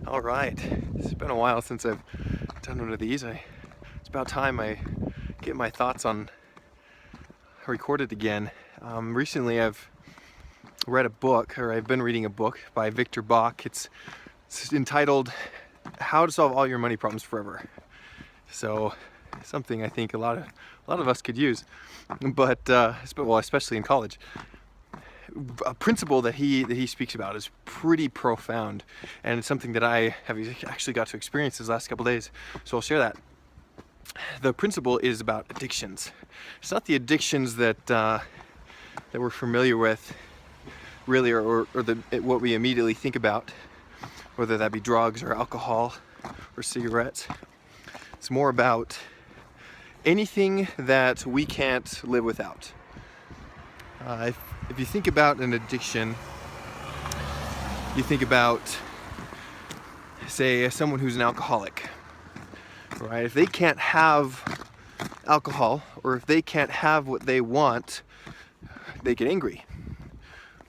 All right, it's been a while since I've done one of these. It's about time I get my thoughts on recorded again. Recently I've read a book, or I've been reading a book by Victor Bach. It's entitled How to Solve All Your Money Problems Forever. So something I think a lot of us could use, but well, especially in college. A principle that he speaks about is pretty profound, and it's something that I have actually got to experience these last couple days, so I'll share that. The principle is about addictions. It's not the addictions that we're familiar with, really, or what we immediately think about, whether that be drugs or alcohol or cigarettes. It's more about anything that we can't live without. If you think about an addiction, you think about, say, someone who's an alcoholic, right? If they can't have alcohol, or if they can't have what they want, they get angry,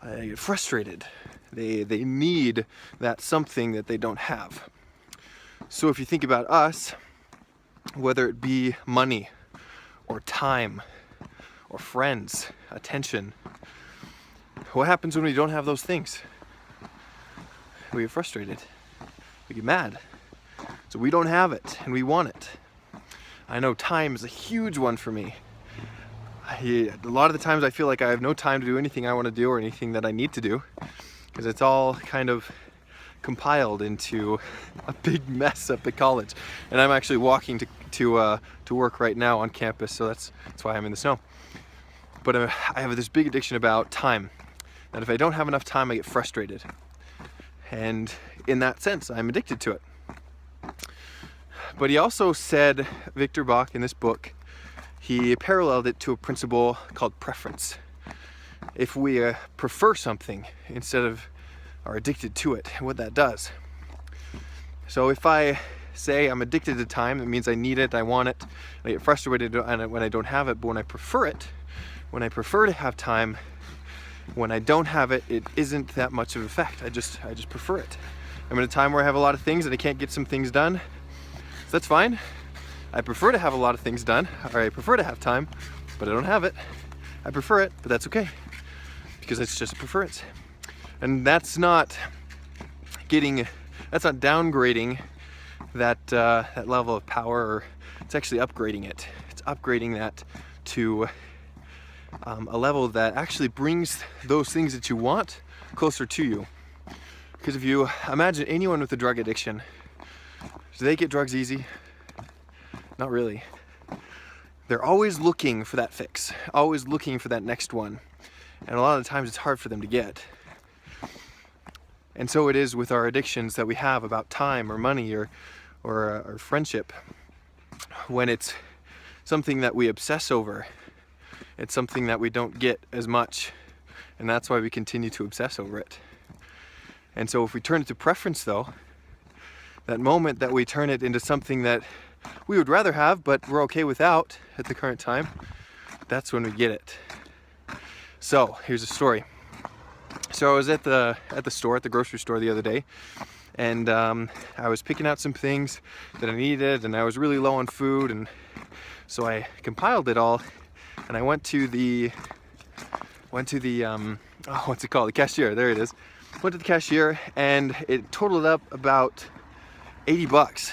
they get frustrated, they need that something that they don't have. So if you think about us, whether it be money or time or friends, attention, what happens when we don't have those things? We get frustrated, we get mad. So we don't have it and we want it. I know time is a huge one for me. A lot of the times I feel like I have no time to do anything I want to do or anything that I need to do, because it's all kind of compiled into a big mess up at college. And I'm actually walking to work right now on campus, so that's why I'm in the snow. But I have this big addiction about time, that if I don't have enough time, I get frustrated. And in that sense, I'm addicted to it. But he also said, Victor Bach, in this book, he paralleled it to a principle called preference. If we prefer something instead of are addicted to it, what that does. So if I say I'm addicted to time, that means I need it, I want it, I get frustrated when I don't have it. But when I prefer it, when I prefer to have time, when I don't have it, it isn't that much of an effect. I just prefer it. I'm in a time where I have a lot of things and I can't get some things done. So that's fine. I prefer to have a lot of things done, or I prefer to have time, but I don't have it. I prefer it, but that's okay, because it's just a preference. And that's not downgrading that level of power, or it's actually upgrading it. It's upgrading that to a level that actually brings those things that you want closer to you. Because if you imagine anyone with a drug addiction, do they get drugs easy? Not really. They're always looking for that fix, always looking for that next one. And a lot of the times it's hard for them to get. And so it is with our addictions that we have about time or money or friendship. When it's something that we obsess over, it's something that we don't get as much, and that's why we continue to obsess over it. And so if we turn it to preference, though, that moment that we turn it into something that we would rather have but we're okay without at the current time, that's when we get it. So here's a story. So I was at the grocery store the other day, and I was picking out some things that I needed, and I was really low on food, and so I compiled it all, and I went to the what's it called? The cashier. There it is. Went to the cashier, and it totaled up about $80.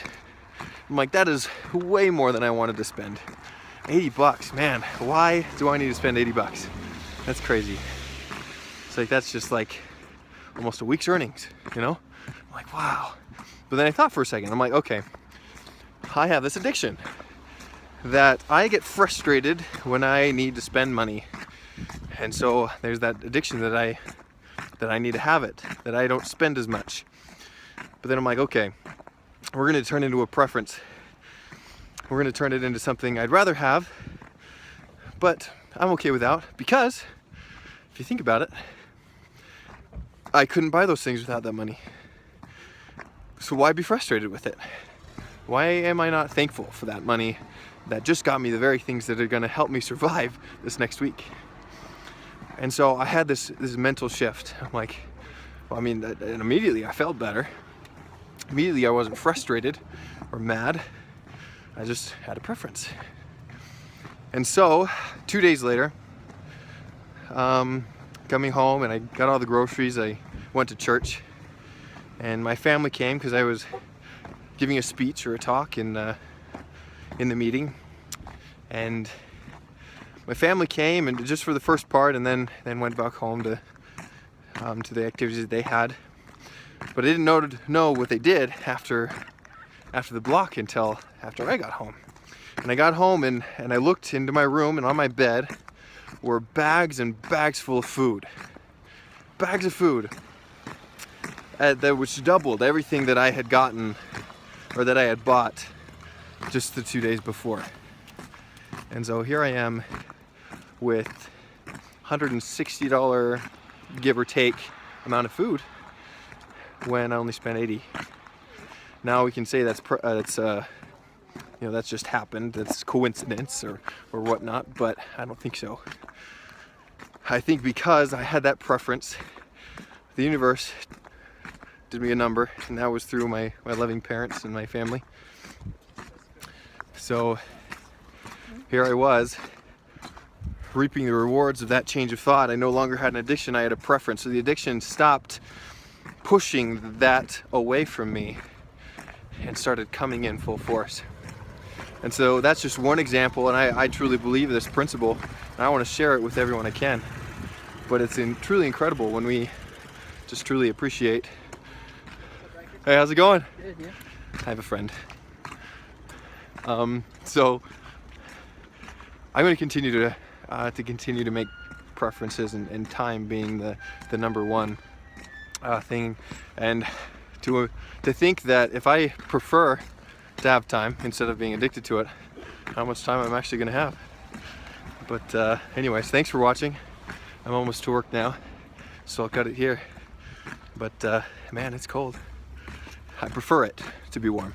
I'm like, that is way more than I wanted to spend. $80, man. Why do I need to spend $80? That's crazy. It's like, that's just like almost a week's earnings, you know? I'm like, wow. But then I thought for a second, I'm like, okay, I have this addiction that I get frustrated when I need to spend money. And so there's that addiction that I need to have it, that I don't spend as much. But then I'm like, okay, we're going to turn it into a preference. We're going to turn it into something I'd rather have, but I'm okay without, because if you think about it, I couldn't buy those things without that money. So why be frustrated with it? Why am I not thankful for that money that just got me the very things that are going to help me survive this next week? And so I had this mental shift. I'm like, well, I mean, and immediately I felt better. immediately I wasn't frustrated or mad. I just had a preference. And so 2 days later, coming home, and I got all the groceries, I went to church, and my family came because I was giving a speech or a talk in the meeting, and my family came, and just for the first part, and then went back home to the activities that they had. But I didn't know what they did after the block until after I got home. And I got home, and I looked into my room, and on my bed were bags and bags full of food. Bags of food that which doubled everything that I had gotten, or that I had bought just the 2 days before. And so here I am with $160, give or take, amount of food when I only spent $80. Now we can say that's that's just happened, that's coincidence or whatnot, but I don't think so. I think because I had that preference, the universe did me a number, and that was through my loving parents and my family. So here I was, reaping the rewards of that change of thought. I no longer had an addiction, I had a preference. So the addiction stopped pushing that away from me and started coming in full force. And so that's just one example, and I truly believe this principle, and I want to share it with everyone I can. But it's truly incredible when we just truly appreciate. Hey, how's it going? Good, yeah. I have a friend. So I'm going to continue to make preferences, and time being the number one thing, and to think that if I prefer to have time instead of being addicted to it, how much time I'm actually going to have. But anyways, thanks for watching. I'm almost to work now, so I'll cut it here. But man, it's cold. I prefer it to be warm.